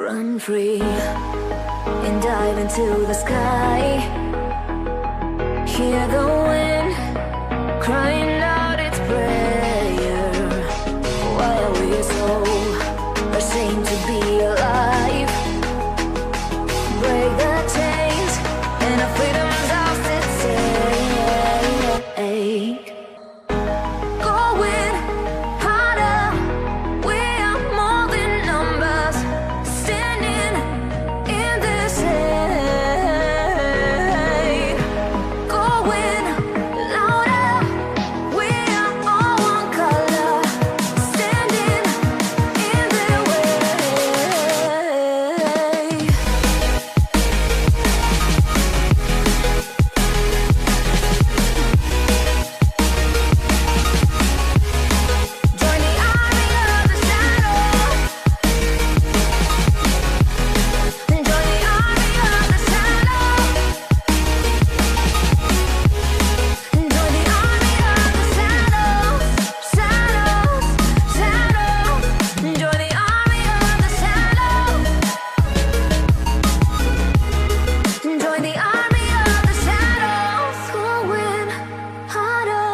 Run free and dive into the sky. Hear the wind crying out its prayer. Why are we so ashamed to be alive? Break the chains and our freedom's ours at stake. Going harder, we are more than numbers, standing in this aid. Going louder, we are all one color, standing in their way. Join the army of the shadow. Join the army of the shadow. Join the army of the shadows, shadows, shadows. Join the army of the shadows. Join the army of the shadows. Going harder,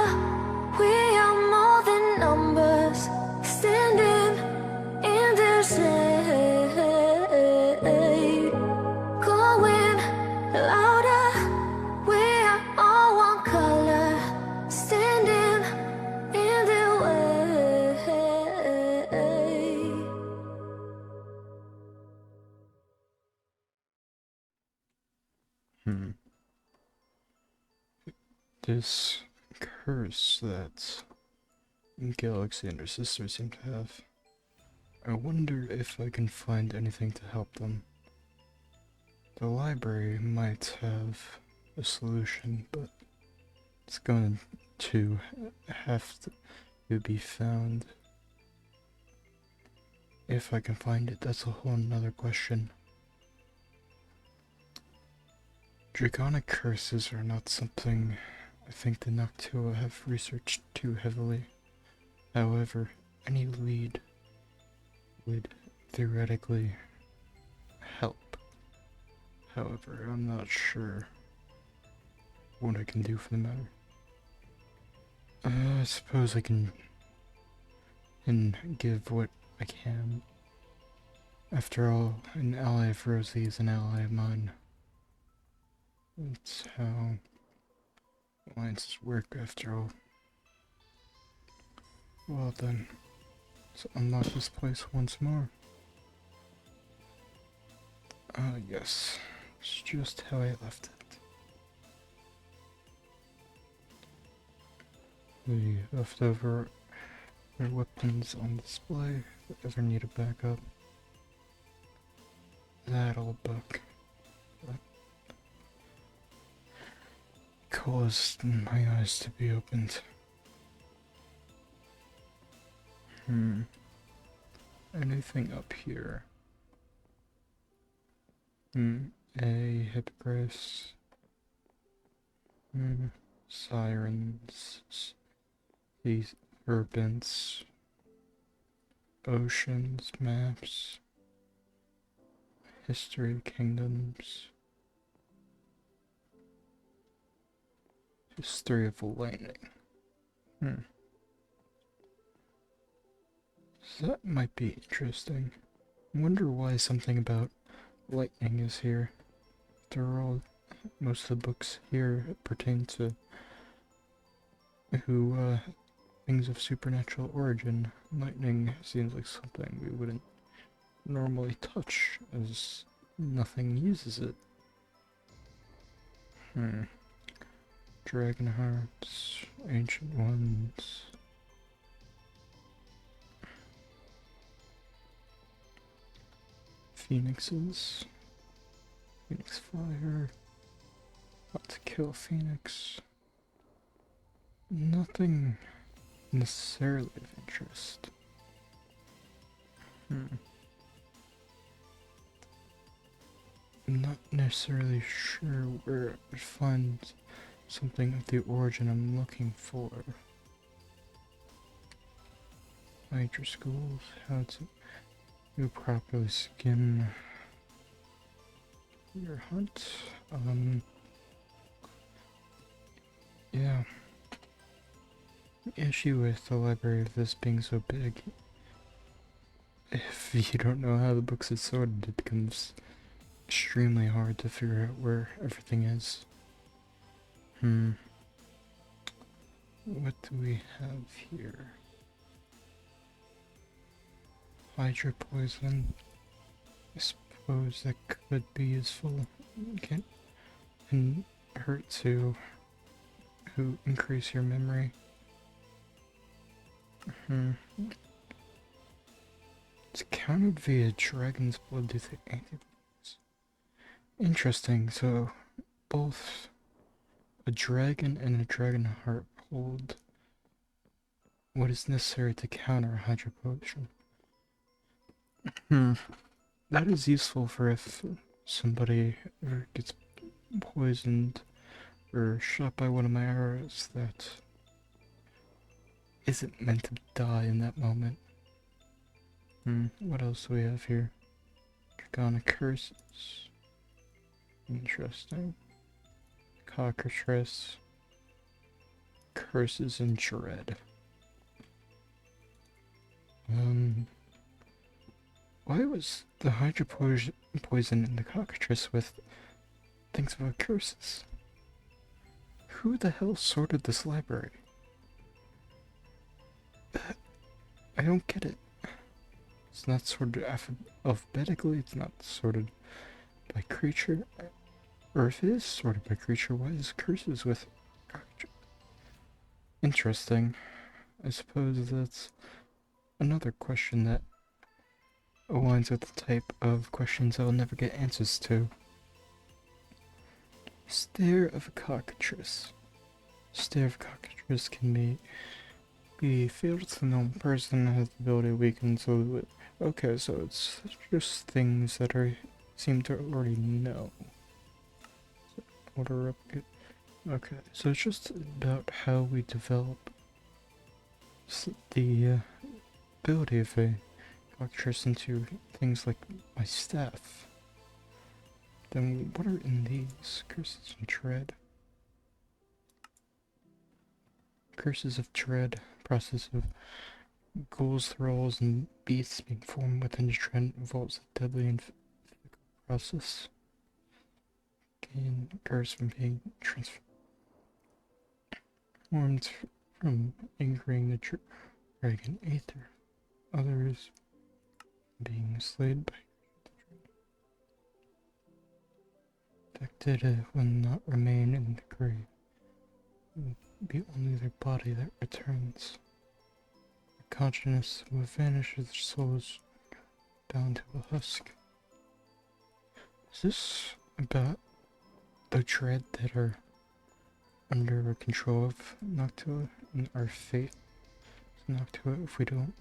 we are more than numbers, standing in their shade. Going louder, we are all one color, standing in their way. This curse that Galaxy and her sister seem to have. I wonder if I can find anything to help them. The library might have a solution, but it's going to have to be found. If I can find it, that's a whole nother question. Draconic curses are not something I think the Noctua have researched too heavily. However, any lead would theoretically help. However, I'm not sure what I can do for the matter. I suppose I can give what I can. After all, an ally of Rosie is an ally of mine. That's how alliances work, after all. Well then, let's unlock this place once more. Ah yes, it's just how I left it. The leftover weapons on display, if I ever need a backup. That old book. That caused my eyes to be opened. Anything up here? A hippogriffs. Sirens. These serpents. Oceans, maps. History, kingdoms. History of lightning. So that might be interesting. I wonder why something about lightning is here. After all, most of the books here pertain to things of supernatural origin. Lightning seems like something we wouldn't normally touch, as nothing uses it. Dragon hearts, ancient ones. Phoenixes. Phoenix fire. How to kill Phoenix. Nothing necessarily of interest. I'm not necessarily sure where I would find something of the origin I'm looking for. Major schools, how to You properly skin your hunt. Yeah. The issue with the library of this being so big, if you don't know how the books are sorted, it becomes extremely hard to figure out where everything is. What do we have here? Hydra poison. I suppose that could be useful. Can hurt to increase your memory. It's countered via dragon's blood due to antibodies. Interesting, so both a dragon and a dragon heart hold what is necessary to counter a Hydra potion. That is useful for if somebody ever gets poisoned or shot by one of my arrows that isn't meant to die in that moment. What else do we have here? Dragonic curses. Interesting. Cockatrice. Curses and dread. Why was the Hydra poison in the cockatrice with things about curses? Who the hell sorted this library? I don't get it. It's not sorted alphabetically, it's not sorted by creature. Or if it is sorted by creature, why is curses with cockatrice? Interesting. I suppose that's another question that aligns with the type of questions I'll never get answers to. Stare of a cockatrice. Stare of a cockatrice can be failed to know person has the ability to weaken so okay, so it's just things that seem to already know. Order up. Okay, so it's just about how we develop the ability of a cockatrice into things like my staff. Then what are in these? Curses and dread. Curses of dread. Process of ghouls, thralls, and beasts being formed within the dread involves a deadly and physical process. Gain curse from being transformed from angering the dragon aether. Others being slayed by affected will not remain in the grave. It will be only their body that returns. Their consciousness will vanish as their souls bound to a husk. Is this about the dread that are under control of Noctua and our fate to Noctua if we don't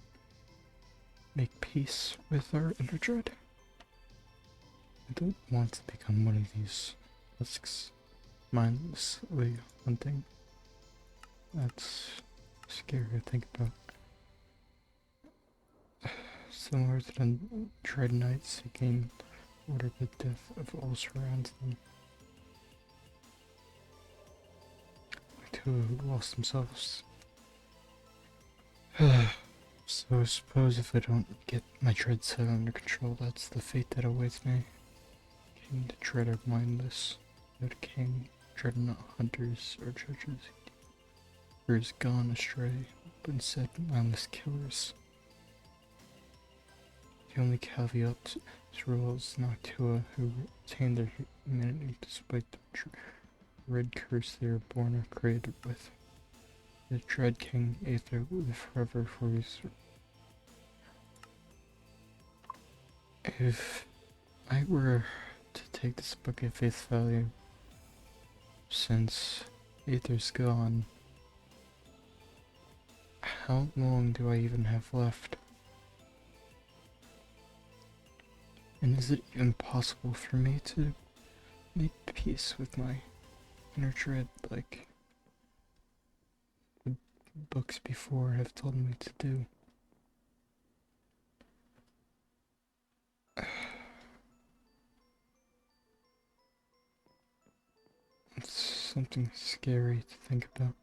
make peace with our inner dread? I don't want to become one of these husks mindlessly hunting. That's scary to think about. Similar to the dread knights seeking order the death of all surrounds them. Two lost themselves. So I suppose if I don't get my dread set under control, that's the fate that awaits me. King the dread are mindless. No king, dread not hunters or judges. Who is gone astray, but instead mindless killers. The only caveat to this rule is Noctua, who retain their humanity despite the red curse they are born or created with. The Dread King Aether will live forever for his. If I were to take this book at face value, since Aether's gone, how long do I even have left? And is it even possible for me to make peace with my inner dread like the books before have told me to do? something scary to think about.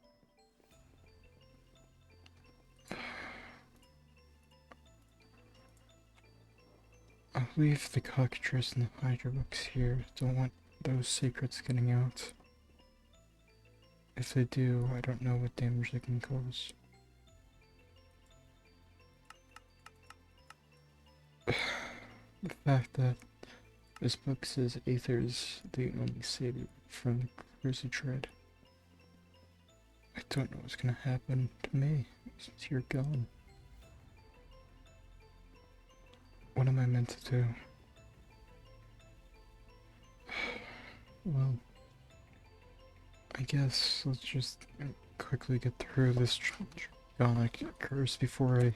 I'll leave the cockatrice and the hydra books here. Don't want those secrets getting out. If they do, I don't know what damage they can cause. The fact that this book says Aether's the only savior from the Crucial Dread. I don't know what's gonna happen to me since you're gone. What am I meant to do? Well, I guess let's just quickly get through this draconic curse before I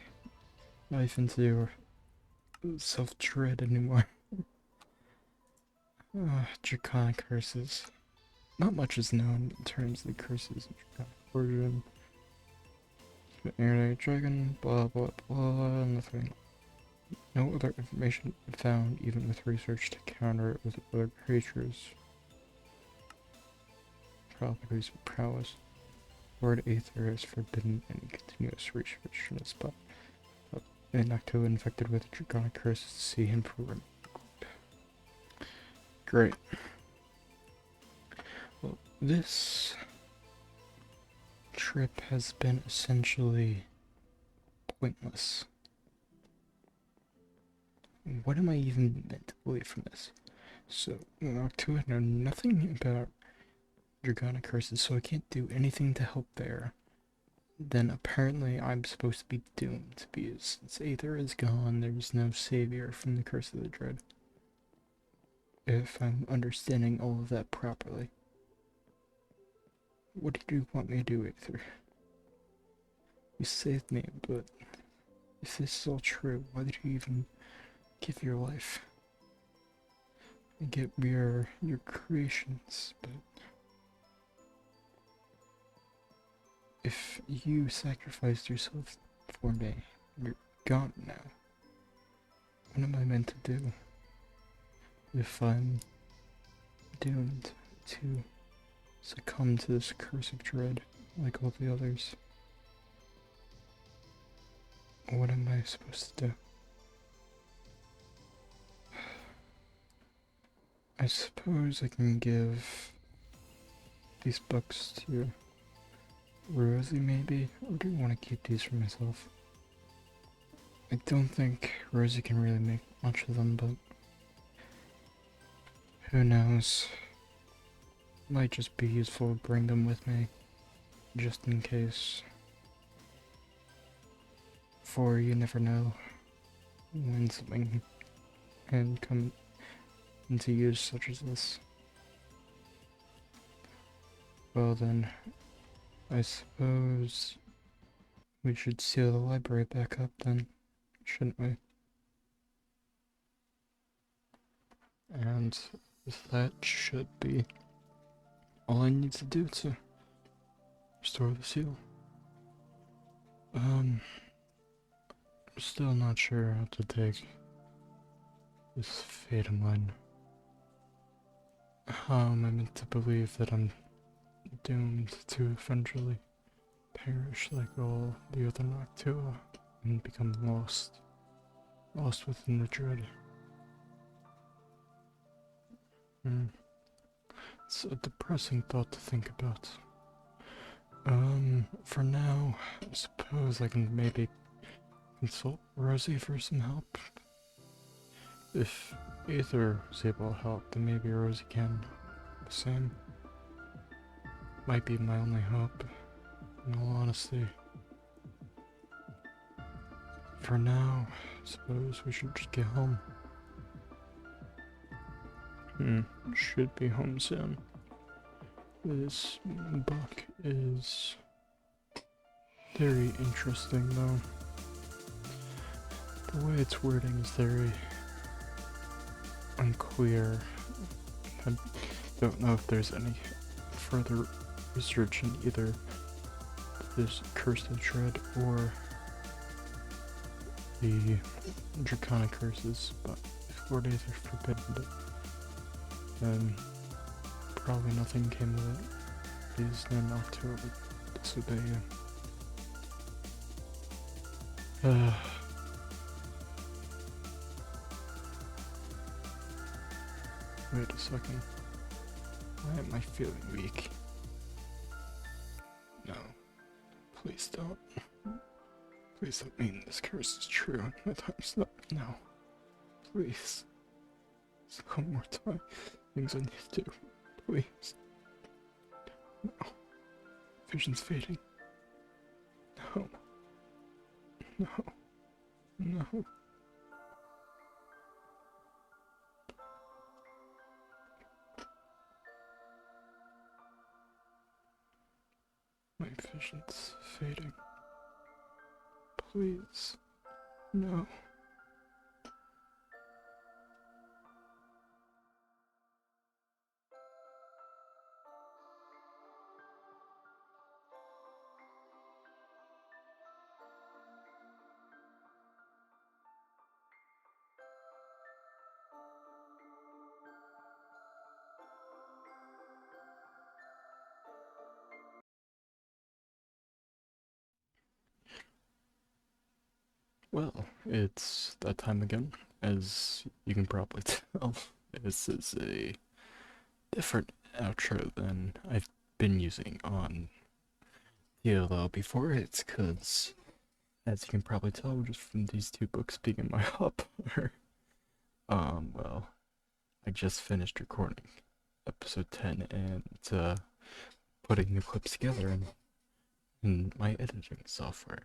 dive into self-dread anymore. Draconic curses. Not much is known in terms of the curses of draconic origin. Internet dragon, blah blah blah, nothing. No other information found, even with research to counter it with other creatures. Properties of prowess. Lord Aether has forbidden any continuous research in his spot. And Noctua infected with a draconic curse to see him for Great. Well, this trip has been essentially pointless. What am I even meant to believe from this? So, Noctua know nothing about draconic curses, so I can't do anything to help there. Then apparently I'm supposed to be doomed, because since Aether is gone, there's no savior from the Curse of the Dread. If I'm understanding all of that properly. What did you want me to do, Aether? You saved me, but if this is all true, why did you even give your life? I get your creations, but if you sacrificed yourself for me, you're gone now. What am I meant to do? If I'm doomed to succumb to this curse of dread, like all the others, what am I supposed to do? I suppose I can give these books to Rosie, maybe? Or do you want to keep these for myself? I don't think Rosie can really make much of them, but who knows? Might just be useful to bring them with me, just in case. For you never know when something can come into use such as this. Well then, I suppose we should seal the library back up then, shouldn't we? And that should be all I need to do to restore the seal. I'm still not sure how to take this fate of mine. How am I meant to believe that I'm doomed to eventually perish like all the other Noctua and become lost within the dread? It's a depressing thought to think about. For now, I suppose I can maybe consult Rosie for some help. If Aether is able to help, then maybe Rosie can. The same. Might be my only hope, in all honesty. For now, I suppose we should just get home. Should be home soon. This book is very interesting though. The way it's wording is very unclear. I don't know if there's any further research in either this Curse of Dread or the Draconic curses, but if Lord Aether forbidden it, then probably nothing came of it. Please no Noctua would disobey you. Wait a second. Why am I feeling weak? No. Please don't. Please don't mean this curse is true and my time's up. No. Please. Just one more time. Things I need to do. Please. No. Vision's fading. No. No. No. My vision's fading. Please. No. Well, it's that time again. As you can probably tell, this is a different outro than I've been using on DLL before. It's because, as you can probably tell just from these two books being in my hopper, well, I just finished recording episode 10 and putting the clips together in my editing software.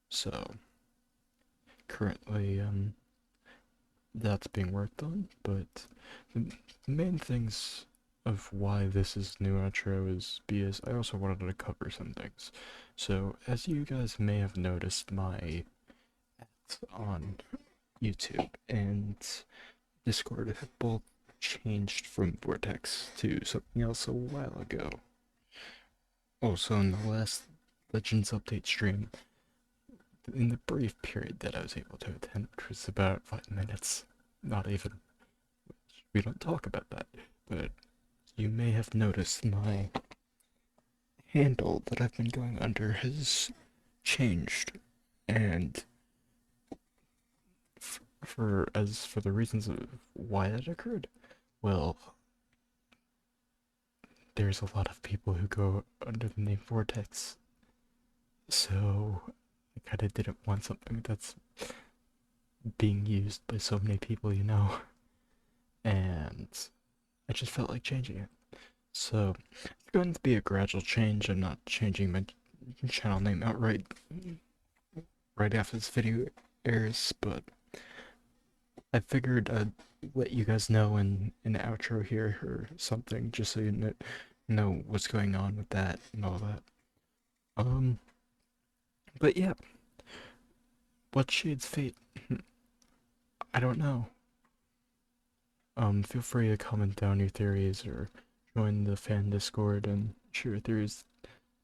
So, currently, that's being worked on, but the main things of why this is new outro is because I also wanted to cover some things. So, as you guys may have noticed, my ads on YouTube and Discord have both changed from Vortex to something else a while ago. Also, in the last Legends update stream, in the brief period that I was able to attend, which was about 5 minutes, not even, we don't talk about that, but you may have noticed my handle that I've been going under has changed, and for the reasons of why that occurred, well, there's a lot of people who go under the name Vortex, so I kind of didn't want something that's being used by so many people, you know, and I just felt like changing it. So it's going to be a gradual change. I'm not changing my channel name outright right after this video airs, but I figured I'd let you guys know in an outro here or something, just so you know what's going on with that and all that. But yeah, what Shade's fate? I don't know. Feel free to comment down your theories or join the fan Discord and share your theories.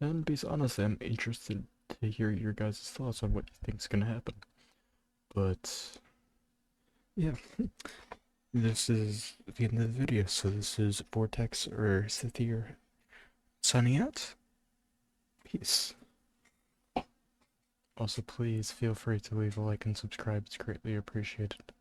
And because honestly, I'm interested to hear your guys' thoughts on what you think's gonna happen. But yeah, this is the end of the video. So this is Vortex or Sithir signing out. Peace. Also, please feel free to leave a like and subscribe. It's greatly appreciated.